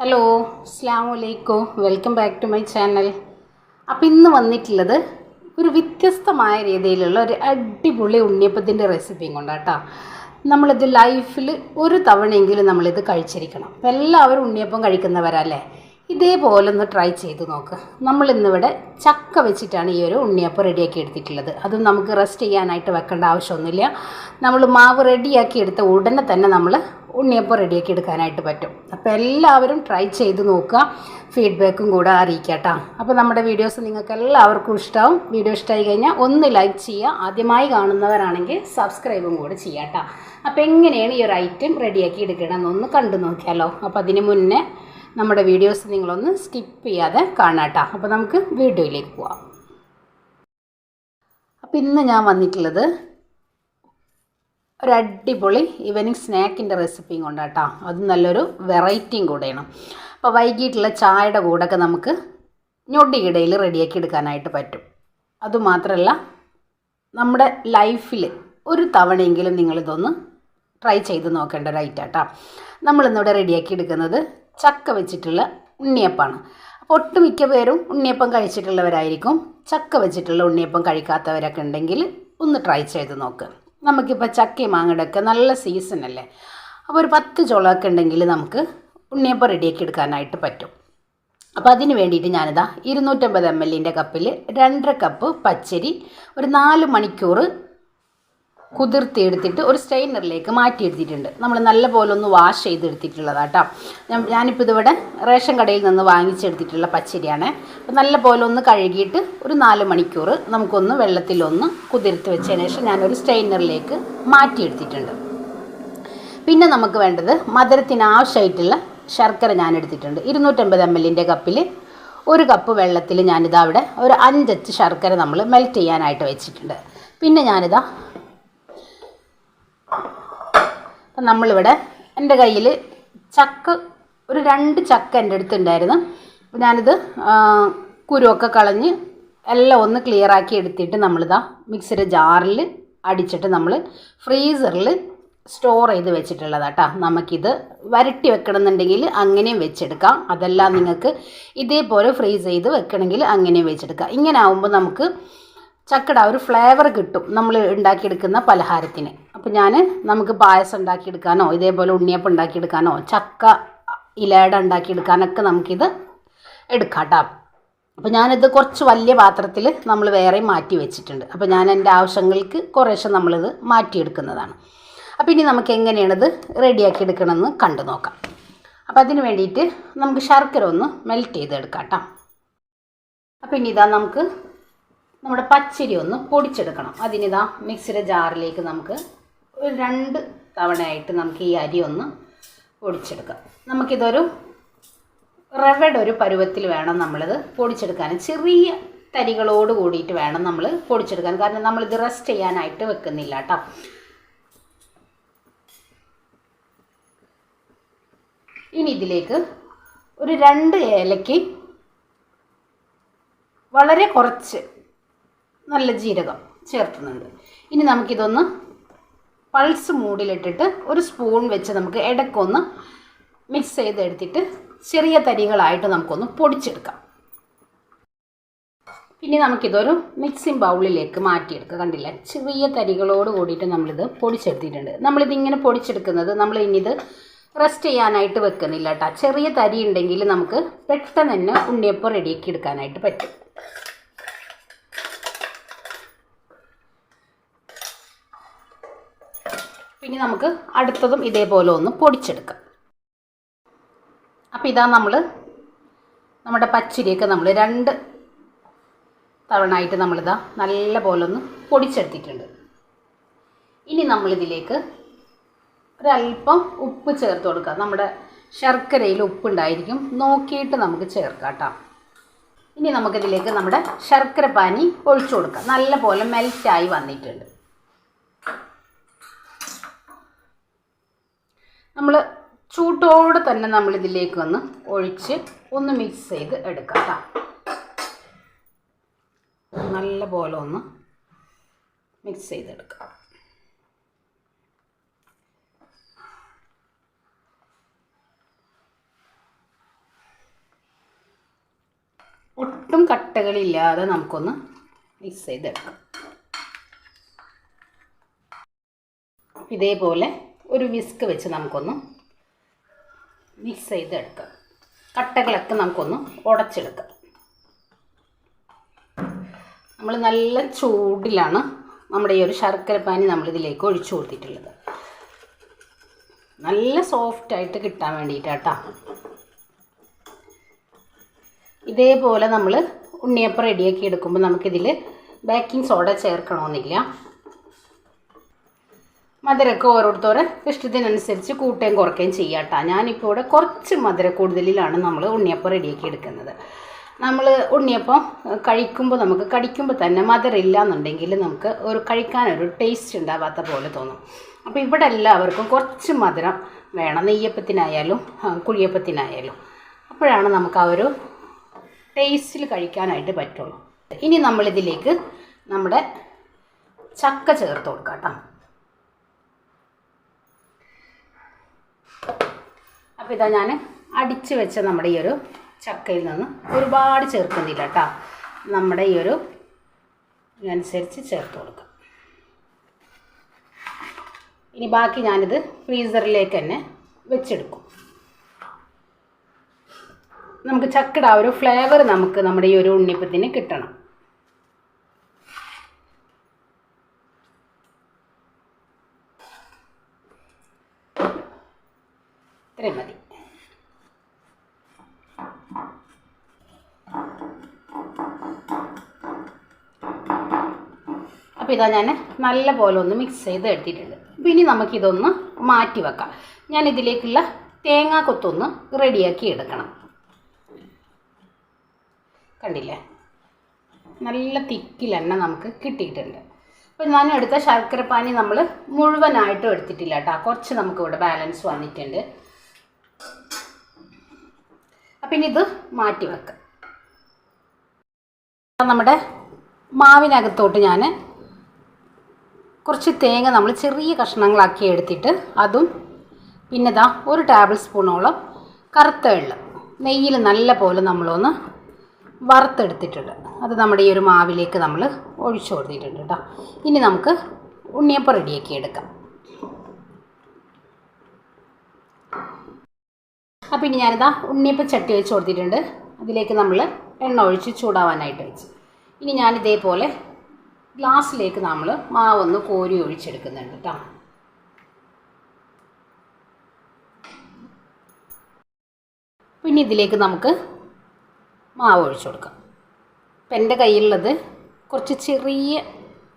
Hello അസ്സലാമു അലൈക്കും welcome back to my channel. അപ്പോൾ ഇന്ന് വന്നിട്ടുള്ളത് ഒരു വ്യത്യസ്തമായ രീതിയിലുള്ള ഒരു അടിപൊളി ഉണ്ണിയപ്പത്തിൻ്റെ റെസിപ്പിയും കൊണ്ടാട്ടോ. നമ്മളിത് ലൈഫിൽ ഒരു തവണയെങ്കിലും നമ്മളിത് കഴിച്ചിരിക്കണം. അപ്പോൾ എല്ലാവരും ഉണ്ണിയപ്പം കഴിക്കുന്നവരല്ലേ, ഇതേപോലെ ഒന്ന് ട്രൈ ചെയ്ത് നോക്ക്. നമ്മളിന്നിവിടെ ചക്ക വെച്ചിട്ടാണ് ഈ ഒരു ഉണ്ണിയപ്പം റെഡിയാക്കി എടുത്തിട്ടുള്ളത്. അതും നമുക്ക് റെസ്റ്റ് ചെയ്യാനായിട്ട് വെക്കേണ്ട ആവശ്യമൊന്നുമില്ല. നമ്മൾ മാവ് റെഡിയാക്കി എടുത്ത ഉടനെ തന്നെ നമ്മൾ ഉണ്ണിയപ്പം റെഡിയാക്കി എടുക്കാനായിട്ട് പറ്റും. അപ്പോൾ എല്ലാവരും ട്രൈ ചെയ്ത് നോക്കുക, ഫീഡ്ബാക്കും കൂടെ അറിയിക്കുക കേട്ടോ. അപ്പോൾ നമ്മുടെ വീഡിയോസ് നിങ്ങൾക്ക് എല്ലാവർക്കും ഇഷ്ടമാവും. വീഡിയോ ഇഷ്ടമായി കഴിഞ്ഞാൽ ഒന്ന് ലൈക്ക് ചെയ്യുക, ആദ്യമായി കാണുന്നവരാണെങ്കിൽ സബ്സ്ക്രൈബും കൂടെ ചെയ്യുക കേട്ടോ. അപ്പോൾ എങ്ങനെയാണ് ഈ ഒരു ഐറ്റം റെഡിയാക്കി എടുക്കണമെന്നൊന്ന് കണ്ടു നോക്കിയാലോ. അപ്പോൾ അതിന് മുന്നേ നമ്മുടെ വീഡിയോസ് നിങ്ങളൊന്ന് സ്കിപ്പ് ചെയ്യാതെ കാണാം കേട്ടോ. അപ്പോൾ നമുക്ക് വീഡിയോയിലേക്ക് പോവാം. അപ്പോൾ ഇന്ന് ഞാൻ വന്നിട്ടുള്ളത് ഒരു അടിപൊളി ഈവനിങ് സ്നാക്കിൻ്റെ റെസിപ്പിയും കൊണ്ടാട്ടോ. അത് നല്ലൊരു വെറൈറ്റിയും കൂടെയാണ്. അപ്പോൾ വൈകിട്ടുള്ള ചായയുടെ കൂടെയൊക്കെ നമുക്ക് ഞൊടിയിടയിൽ റെഡിയാക്കി എടുക്കാനായിട്ട് പറ്റും. അതുമാത്രമല്ല, നമ്മുടെ ലൈഫിൽ ഒരു തവണയെങ്കിലും നിങ്ങളിതൊന്ന് ട്രൈ ചെയ്ത് നോക്കേണ്ട ഒരു ഐറ്റാട്ടോ. നമ്മളിന്നിവിടെ റെഡിയാക്കി എടുക്കുന്നത് ചക്ക വെച്ചിട്ടുള്ള ഉണ്ണിയപ്പമാണ്. അപ്പോൾ ഒട്ടുമിക്ക പേരും ഉണ്ണിയപ്പം കഴിച്ചിട്ടുള്ളവരായിരിക്കും. ചക്ക വെച്ചിട്ടുള്ള ഉണ്ണിയപ്പം കഴിക്കാത്തവരൊക്കെ ഉണ്ടെങ്കിൽ ഒന്ന് ട്രൈ ചെയ്ത് നോക്ക്. നമുക്കിപ്പോൾ ചക്കയും മാങ്ങയുടെയൊക്കെ നല്ല സീസണല്ലേ. അപ്പോൾ ഒരു 10 ചോളമൊക്കെ ഉണ്ടെങ്കിൽ നമുക്ക് ഉണ്ണിയപ്പം റെഡിയാക്കി എടുക്കാനായിട്ട് പറ്റും. അപ്പോൾ അതിന് വേണ്ടിയിട്ട് ഞാനിതാ 250 ml കപ്പിൽ 2.5 കപ്പ് പച്ചരി ഒരു 4 മണിക്കൂർ കുതിർത്തി എടുത്തിട്ട് ഒരു സ്ട്രെയിനറിലേക്ക് മാറ്റിയെടുത്തിട്ടുണ്ട്. നമ്മൾ നല്ല പോലെ ഒന്ന് വാഷ് ചെയ്തെടുത്തിട്ടുള്ളതാട്ടോ. ഞാനിപ്പോൾ ഇതിവിടെ റേഷൻ കടയിൽ നിന്ന് വാങ്ങിച്ചെടുത്തിട്ടുള്ള പച്ചരിയാണ്. അപ്പോൾ നല്ല പോലെ ഒന്ന് കഴുകിയിട്ട് ഒരു 4 മണിക്കൂർ നമുക്കൊന്ന് വെള്ളത്തിലൊന്ന് കുതിർത്ത് വെച്ചതിന് ശേഷം ഞാനൊരു സ്ട്രെയിനറിലേക്ക് മാറ്റിയെടുത്തിട്ടുണ്ട്. പിന്നെ നമുക്ക് വേണ്ടത് മധുരത്തിന് ആവശ്യമായിട്ടുള്ള ശർക്കര ഞാൻ എടുത്തിട്ടുണ്ട്. 250 ml കപ്പിൽ 1 കപ്പ് വെള്ളത്തിൽ ഞാനിതാ അവിടെ ഒരു 5 അച്ച് ശർക്കര നമ്മൾ മെൽറ്റ് ചെയ്യാനായിട്ട് വെച്ചിട്ടുണ്ട്. പിന്നെ ഞാനിതാ അപ്പം നമ്മളിവിടെ എൻ്റെ കയ്യിൽ ചക്ക ഒരു 2 ചക്ക എൻ്റെ അടുത്തുണ്ടായിരുന്നു. അപ്പോൾ ഞാനിത് കുരുവൊക്കെ കളഞ്ഞ് എല്ലാം ഒന്ന് ക്ലിയറാക്കി എടുത്തിട്ട് നമ്മളിതാ മിക്സിയുടെ ജാറിൽ അടിച്ചിട്ട് നമ്മൾ ഫ്രീസറിൽ സ്റ്റോർ ചെയ്ത് വെച്ചിട്ടുള്ളതാട്ടോ. നമുക്കിത് വരട്ടി വെക്കണമെന്നുണ്ടെങ്കിൽ അങ്ങനെയും വെച്ചെടുക്കാം. അതെല്ലാം നിങ്ങൾക്ക് ഇതേപോലെ ഫ്രീസ് ചെയ്ത് വെക്കണമെങ്കിൽ അങ്ങനെയും വെച്ചെടുക്കാം. ഇങ്ങനെ ആകുമ്പോൾ നമുക്ക് ചക്കയുടെ ഒരു ഫ്ലേവർ കിട്ടും നമ്മൾ ഉണ്ടാക്കിയെടുക്കുന്ന പലഹാരത്തിന്. അപ്പോൾ നമുക്ക് പായസം ഉണ്ടാക്കിയെടുക്കാനോ ഇതേപോലെ ഉണ്ണിയപ്പം ഉണ്ടാക്കിയെടുക്കാനോ ചക്ക ഇലയുടെ ഉണ്ടാക്കിയെടുക്കാനൊക്കെ നമുക്കിത് എടുക്കാം കേട്ടോ. അപ്പോൾ ഞാനിത് കുറച്ച് വലിയ പാത്രത്തിൽ നമ്മൾ വേറെ മാറ്റി വെച്ചിട്ടുണ്ട്. അപ്പോൾ ഞാൻ എൻ്റെ ആവശ്യങ്ങൾക്ക് കുറേശ്ശെ നമ്മളിത് മാറ്റിയെടുക്കുന്നതാണ്. അപ്പോൾ ഇനി നമുക്ക് എങ്ങനെയാണിത് റെഡിയാക്കി എടുക്കണമെന്ന് കണ്ടു നോക്കാം. അപ്പോൾ അതിന് വേണ്ടിയിട്ട് നമുക്ക് ശർക്കര ഒന്ന് മെൽറ്റ് ചെയ്തെടുക്കാം കേട്ടോ. അപ്പോൾ ഇനി ഇതാ നമുക്ക് നമ്മുടെ പച്ചരി ഒന്ന് പൊടിച്ചെടുക്കണം. അതിനിതാ മിക്സിയുടെ ജാറിലേക്ക് നമുക്ക് ഒരു 2 തവണയായിട്ട് നമുക്ക് ഈ അരി ഒന്ന് പൊടിച്ചെടുക്കാം. നമുക്കിതൊരു റവയുടെ ഒരു പരുവത്തിൽ വേണം നമ്മളിത് പൊടിച്ചെടുക്കാൻ. ചെറിയ തരികളോട് കൂടിയിട്ട് വേണം നമ്മൾ പൊടിച്ചെടുക്കാൻ. കാരണം നമ്മളിത് റെസ്റ്റ് ചെയ്യാനായിട്ട് വെക്കുന്നില്ല കേട്ടോ. ഇനി ഇതിലേക്ക് ഒരു 2 ഏലയ്ക്ക് വളരെ കുറച്ച് നല്ല ജീരകം ചേർക്കുന്നുണ്ട്. ഇനി നമുക്കിതൊന്ന് പൾസ് മൂടിലിട്ടിട്ട് ഒരു സ്പൂൺ വെച്ച് നമുക്ക് ഇടയ്ക്കൊന്ന് മിക്സ് ചെയ്തെടുത്തിട്ട് ചെറിയ തരികളായിട്ട് നമുക്കൊന്ന് പൊടിച്ചെടുക്കാം. പിന്നെ നമുക്കിതൊരു മിക്സിംഗ് ബൗളിലേക്ക് മാറ്റിയെടുക്കുക. കണ്ടില്ലേ, ചെറിയ തരികളോട് കൂടിയിട്ട് നമ്മളിത് പൊടിച്ചെടുത്തിട്ടുണ്ട്. നമ്മളിതിങ്ങനെ പൊടിച്ചെടുക്കുന്നത് നമ്മൾ ഇനിയിത് റെസ്റ്റ് ചെയ്യാനായിട്ട് വെക്കുന്നില്ല കേട്ടോ. ചെറിയ തരി ഉണ്ടെങ്കിൽ നമുക്ക് പെട്ടെന്ന് തന്നെ ഉണ്ണിയപ്പം റെഡിയാക്കി എടുക്കാനായിട്ട് പറ്റും. പിന്നെ നമുക്ക് അടുത്തതും ഇതേപോലെ ഒന്ന് പൊടിച്ചെടുക്കാം. അപ്പോൾ ഇതാ നമ്മുടെ പച്ചരിയൊക്കെ നമ്മൾ 2 തവണ ആയിട്ട് നമ്മളിതാ നല്ല പോലെ ഒന്ന് പൊടിച്ചെടുത്തിട്ടുണ്ട്. ഇനി നമ്മളിതിലേക്ക് ഒരല്പം ഉപ്പ് ചേർത്ത് കൊടുക്കുക. നമ്മുടെ ശർക്കരയിൽ ഉപ്പുണ്ടായിരിക്കും, നോക്കിയിട്ട് നമുക്ക് ചേർക്കാം കേട്ടോ. ഇനി നമുക്കിതിലേക്ക് നമ്മുടെ ശർക്കര പാനി ഒഴിച്ചു കൊടുക്കാം. നല്ല പോലെ മെൽറ്റായി വന്നിട്ടുണ്ട്. നമ്മൾ ചൂട്ടോടെ തന്നെ നമ്മളിതിലേക്ക് ഒന്ന് ഒഴിച്ച് ഒന്ന് മിക്സ് ചെയ്ത് എടുക്കാം കേട്ടോ. നല്ല പോലെ ഒന്ന് മിക്സ് ചെയ്തെടുക്കാം. ഒട്ടും കട്ടകളില്ലാതെ നമുക്കൊന്ന് മിക്സ് ചെയ്തെടുക്കാം. ഇതേപോലെ ഒരു വിസ്ക് വെച്ച് നമുക്കൊന്ന് മിക്സ് ചെയ്തെടുക്കാം. കട്ടകളൊക്കെ നമുക്കൊന്ന് ഉടച്ചെടുക്കാം. നമ്മൾ നല്ല ചൂടിലാണ് നമ്മുടെ ഈ ഒരു ശർക്കരപ്പാനി നമ്മളിതിലേക്ക് ഒഴിച്ചു കൊടുത്തിട്ടുള്ളത്. നല്ല സോഫ്റ്റായിട്ട് കിട്ടാൻ വേണ്ടിയിട്ടാട്ടോ. ഇതേപോലെ നമ്മൾ ഉണ്ണിയപ്പം റെഡിയാക്കി എടുക്കുമ്പോൾ നമുക്കിതിൽ ബേക്കിംഗ് സോഡ ചേർക്കണമെന്നില്ല. മധുരമൊക്കെ ഓരോരുത്തരെ ഇഷ്ടത്തിനനുസരിച്ച് കൂട്ടുകയും കുറയ്ക്കുകയും ചെയ്യാം കേട്ടോ. ഞാനിപ്പോൾ ഇവിടെ കുറച്ച് മധുര കൂടുതലിലാണ് നമ്മൾ ഉണ്ണിയപ്പം റെഡിയാക്കി എടുക്കുന്നത്. നമ്മൾ ഉണ്ണിയപ്പം കഴിക്കുമ്പോൾ നമുക്ക് കടിക്കുമ്പോൾ തന്നെ മധുരം ഇല്ല എന്നുണ്ടെങ്കിൽ നമുക്ക് കഴിക്കാനൊരു ടേസ്റ്റ് ഉണ്ടാവാത്ത പോലെ തോന്നും. അപ്പോൾ ഇവിടെ എല്ലാവർക്കും കുറച്ച് മധുരം വേണം, നെയ്യപ്പത്തിനായാലും കുഴിയപ്പത്തിനായാലും. അപ്പോഴാണ് നമുക്ക് ആ ഒരു ടേസ്റ്റിൽ കഴിക്കാനായിട്ട് പറ്റുള്ളൂ. ഇനി നമ്മളിതിലേക്ക് നമ്മുടെ ചക്ക ചേർത്ത് കൊടുക്കാം കേട്ടോ. അപ്പോൾ ഇതാ ഞാൻ അടിച്ച് വെച്ച നമ്മുടെ ഈ ഒരു ചക്കയിൽ നിന്ന് ഒരുപാട് ചേർക്കുന്നില്ല കേട്ടോ. നമ്മുടെ ഈ ഒരു അനുസരിച്ച് ചേർത്ത് കൊടുക്കാം. ഇനി ബാക്കി ഞാനിത് ഫ്രീസറിലേക്ക് തന്നെ വെച്ചെടുക്കും. നമുക്ക് ചക്കയുടെ ആ ഒരു ഫ്ലേവർ നമുക്ക് നമ്മുടെ ഈ ഒരു ഉണ്ണിയപ്പത്തിന് കിട്ടണം. ഇത്രയും മതി. അപ്പോൾ ഇതാ ഞാൻ നല്ല പോലെ ഒന്ന് മിക്സ് ചെയ്ത് എടുത്തിട്ടുണ്ട്. അപ്പോൾ ഇനി നമുക്കിതൊന്ന് മാറ്റി വെക്കാം. ഞാൻ ഇതിലേക്കുള്ള തേങ്ങാ കൊത്തൊന്ന് റെഡിയാക്കി എടുക്കണം. കണ്ടില്ലേ, നല്ല തിക്കിൽ തന്നെ നമുക്ക് കിട്ടിയിട്ടുണ്ട്. അപ്പോൾ ഞാൻ എടുത്ത ശർക്കരപ്പാനി നമ്മൾ മുഴുവനായിട്ടും എടുത്തിട്ടില്ല കേട്ടോ. കുറച്ച് നമുക്കിവിടെ ബാലൻസ് വന്നിട്ടുണ്ട്. അപ്പം ഇനി ഇത് മാറ്റി വെക്കാം. നമ്മുടെ മാവിനകത്തോട്ട് ഞാൻ കുറച്ച് തേങ്ങ നമ്മൾ ചെറിയ കഷ്ണങ്ങളാക്കി എടുത്തിട്ട് അതും പിന്നെ ഇതാ 1 ടേബിൾ സ്പൂണോളം കറുത്ത എള്ള് നെയ്യിൽ നല്ല പോലെ നമ്മളൊന്ന് വറുത്തെടുത്തിട്ടുണ്ട്. അത് നമ്മുടെ ഈ ഒരു മാവിലേക്ക് നമ്മൾ ഒഴിച്ചു കൊടുത്തിട്ടുണ്ട് കേട്ടോ. ഇനി നമുക്ക് ഉണ്ണിയപ്പം റെഡിയാക്കി എടുക്കാം. അപ്പോൾ ഇനി ഞാനിതാ ഉണ്ണിയപ്പം ചട്ടി വെച്ച് കൊടുത്തിട്ടുണ്ട്. അതിലേക്ക് നമ്മൾ എണ്ണ ഒഴിച്ച് ചൂടാവാനായിട്ട് വെച്ച് ഇനി ഞാനിതേപോലെ ഗ്ലാസ്സിലേക്ക് നമ്മൾ മാവൊന്ന് കോരി ഒഴിച്ചെടുക്കുന്നുണ്ട് കേട്ടോ. പിന്നെ ഇതിലേക്ക് നമുക്ക് മാവ് ഒഴിച്ചു കൊടുക്കാം. അപ്പം എൻ്റെ കയ്യിലുള്ളത് കുറച്ച് ചെറിയ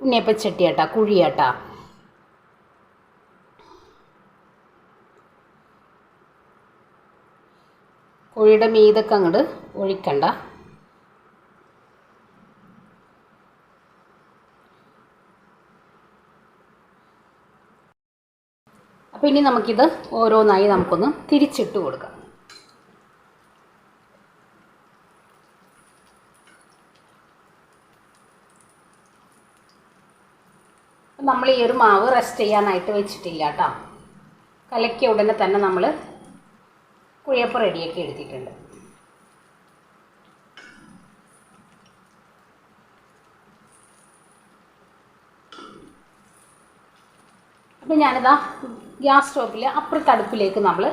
ഉണ്ണിയപ്പച്ചട്ടി കേട്ടോ, കുഴിയാട്ടാ. കുഴിയുടെ മീതൊക്കെ അങ്ങോട്ട് ഒഴിക്കണ്ട. അപ്പോൾ ഇനി നമുക്കിത് ഓരോന്നായി നമുക്കൊന്ന് തിരിച്ചിട്ട് കൊടുക്കാം. നമ്മൾ ഈ ഒരു മാവ് റെസ്റ്റ് ചെയ്യാനായിട്ട് വെച്ചിട്ടില്ല കേട്ടോ. കലക്കിയ ഉടനെ തന്നെ നമ്മൾ കുഴിയപ്പം റെഡിയാക്കി എടുത്തിട്ടുണ്ട്. അപ്പോൾ ഞാനിതാ ഗ്യാസ് സ്റ്റോപ്പിൽ അപ്പുറത്തെ അടുപ്പിലേക്ക് നമ്മൾ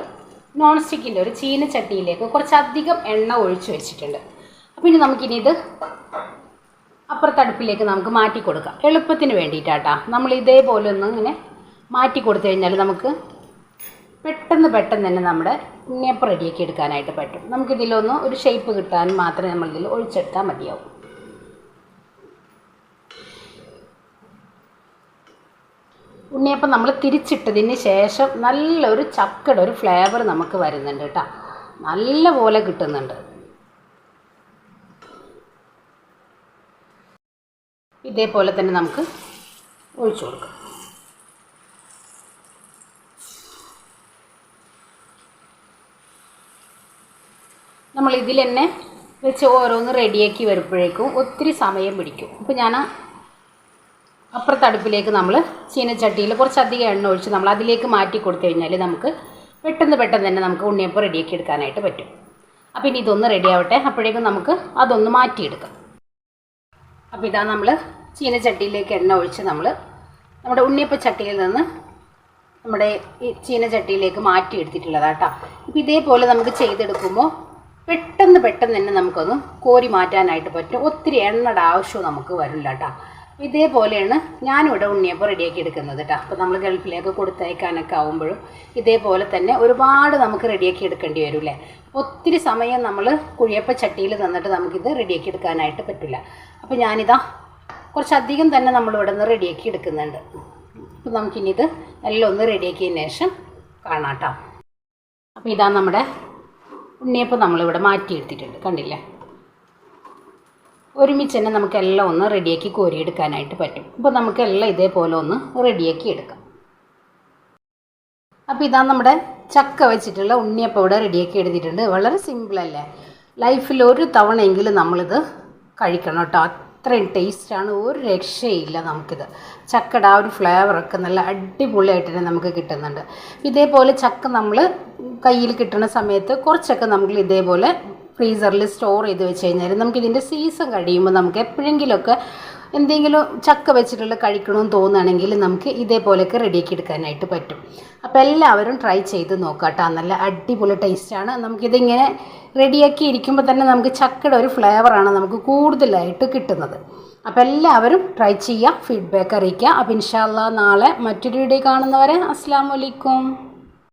നോൺ സ്റ്റിക്കിൻ്റെ ഒരു ചീനച്ചട്ടിയിലേക്ക് കുറച്ചധികം എണ്ണ ഒഴിച്ച് വെച്ചിട്ടുണ്ട്. അപ്പോൾ ഇനി നമുക്കിനി ഇത് അപ്പുറത്തെ അടുപ്പിലേക്ക് നമുക്ക് മാറ്റി കൊടുക്കാം. എളുപ്പത്തിന് വേണ്ടിയിട്ടാട്ടാ. നമ്മൾ ഇതേപോലെ ഒന്ന് ഇങ്ങനെ മാറ്റി കൊടുത്തു കഴിഞ്ഞാൽ നമുക്ക് പെട്ടെന്ന് തന്നെ നമ്മുടെ ഉണ്ണിയപ്പം റെഡിയാക്കി എടുക്കാനായിട്ട് പറ്റും. നമുക്കിതിലൊന്ന് ഒരു ഷേപ്പ് കിട്ടാൻ മാത്രമേ നമ്മളിതിൽ ഒഴിച്ചെടുത്താൽ മതിയാവും. ഉണ്ണിയപ്പം നമ്മൾ തിരിച്ചിട്ടതിന് ശേഷം നല്ലൊരു ചക്കയുടെ ഒരു ഫ്ലേവർ നമുക്ക് വരുന്നുണ്ട് കേട്ടോ. നല്ല പോലെ കിട്ടുന്നുണ്ട്. ഇതേപോലെ തന്നെ നമുക്ക് ഒഴിച്ചു കൊടുക്കാം. നമ്മൾ ഇതിൽ തന്നെ വെച്ച് ഓരോന്ന് റെഡിയാക്കി വരുമ്പോഴേക്കും ഒത്തിരി സമയം പിടിക്കും. അപ്പോൾ ഞാൻ അപ്പുറത്തെ അടുപ്പിലേക്ക് നമ്മൾ ചീനച്ചട്ടിയിൽ കുറച്ചധികം എണ്ണ ഒഴിച്ച് നമ്മൾ അതിലേക്ക് മാറ്റി കൊടുത്തു കഴിഞ്ഞാൽ നമുക്ക് പെട്ടെന്ന് തന്നെ നമുക്ക് ഉണ്ണിയപ്പം റെഡിയാക്കി എടുക്കാനായിട്ട് പറ്റും. അപ്പോൾ ഇനി ഇതൊന്ന് റെഡി ആവട്ടെ, അപ്പോഴേക്കും നമുക്ക് അതൊന്ന് മാറ്റിയെടുക്കാം. അപ്പോൾ ഇതാ നമ്മൾ ചീനച്ചട്ടിയിലേക്ക് എണ്ണ ഒഴിച്ച് നമ്മുടെ ഉണ്ണിയപ്പ ചട്ടിയിൽ നിന്ന് നമ്മുടെ ഈ ചീനച്ചട്ടിയിലേക്ക് മാറ്റിയെടുത്തിട്ടുള്ളതാണ് കേട്ടോ. ഇപ്പോൾ ഇതേപോലെ നമുക്ക് ചെയ്തെടുക്കുമ്പോൾ പെട്ടെന്ന് തന്നെ നമുക്കൊന്ന് കോരി മാറ്റാനായിട്ട് പറ്റും. ഒത്തിരി എണ്ണയുടെ ആവശ്യവും നമുക്ക് വരില്ല കേട്ടോ. ഇതേപോലെയാണ് ഞാനിവിടെ ഉണ്ണിയപ്പം റെഡിയാക്കി എടുക്കുന്നത് കേട്ടോ. അപ്പോൾ നമ്മൾ ഗൾഫിലേക്ക് കൊടുത്തയക്കാനൊക്കെ ആകുമ്പോഴും ഇതേപോലെ തന്നെ ഒരുപാട് നമുക്ക് റെഡിയാക്കി എടുക്കേണ്ടി വരില്ലേ. ഒത്തിരി സമയം നമ്മൾ കുഴിയപ്പ ചട്ടിയിൽ നിന്നിട്ട് നമുക്കിത് റെഡിയാക്കി എടുക്കാനായിട്ട് പറ്റില്ല. അപ്പോൾ ഞാനിതാ കുറച്ചധികം തന്നെ നമ്മളിവിടെ നിന്ന് റെഡിയാക്കി എടുക്കുന്നുണ്ട്. അപ്പോൾ നമുക്കിനി ഇത് എല്ലാം ഒന്ന് റെഡിയാക്കിയതിന് ശേഷം കാണാം കേട്ടോ. അപ്പോൾ ഇതാ നമ്മുടെ ഉണ്ണിയപ്പം നമ്മളിവിടെ മാറ്റിയെടുത്തിട്ടുണ്ട്, കണ്ടില്ലേ. ഒരുമിച്ച് തന്നെ നമുക്കെല്ലാം ഒന്ന് റെഡിയാക്കി കോരിയെടുക്കാനായിട്ട് പറ്റും. അപ്പോൾ നമുക്കെല്ലാം ഇതേപോലെ ഒന്ന് റെഡിയാക്കി എടുക്കാം. അപ്പോൾ ഇതാ നമ്മുടെ ചക്ക വെച്ചിട്ടുള്ള ഉണ്ണിയപ്പം ഇവിടെ റെഡിയാക്കി എടുത്തിട്ടുണ്ട്. വളരെ സിമ്പിളല്ലേ. ലൈഫിൽ ഒരു തവണയെങ്കിലും നമ്മളിത് കഴിക്കണം കേട്ടോ. അത്രയും ടേസ്റ്റാണ്, ഒരു രക്ഷയില്ല നമുക്കിത്. ചക്കയുടെ ആ ഒരു ഫ്ലേവറൊക്കെ നല്ല അടിപൊളിയായിട്ട് തന്നെ നമുക്ക് കിട്ടുന്നുണ്ട്. ഇതേപോലെ ചക്ക നമ്മൾ കയ്യിൽ കിട്ടുന്ന സമയത്ത് കുറച്ചൊക്കെ നമുക്ക് ഇതേപോലെ ഫ്രീസറിൽ സ്റ്റോർ ചെയ്ത് വെച്ച് കഴിഞ്ഞാൽ നമുക്കിതിൻ്റെ സീസൺ കഴിയുമ്പോൾ നമുക്ക് എപ്പോഴെങ്കിലുമൊക്കെ എന്തെങ്കിലും ചക്ക വെച്ചിട്ടുള്ള കഴിക്കണമെന്ന് തോന്നുകയാണെങ്കിൽ നമുക്ക് ഇതേപോലെയൊക്കെ റെഡിയാക്കി എടുക്കാനായിട്ട് പറ്റും. അപ്പോൾ എല്ലാവരും ട്രൈ ചെയ്ത് നോക്കാം കേട്ടോ. നല്ല അടിപൊളി ടേസ്റ്റാണ്. നമുക്കിതിങ്ങനെ റെഡിയാക്കി ഇരിക്കുമ്പോൾ തന്നെ നമുക്ക് ചക്കയുടെ ഒരു ഫ്ലേവറാണ് നമുക്ക് കൂടുതലായിട്ട് കിട്ടുന്നത്. അപ്പോൾ എല്ലാവരും ട്രൈ ചെയ്യുക, ഫീഡ്ബാക്ക് അറിയിക്കുക. അപ്പോൾ ഇൻഷാ അല്ലാഹ് നാളെ മറ്റൊരു വീഡിയോ കാണുന്നവരെ അസ്സലാമു അലൈക്കും.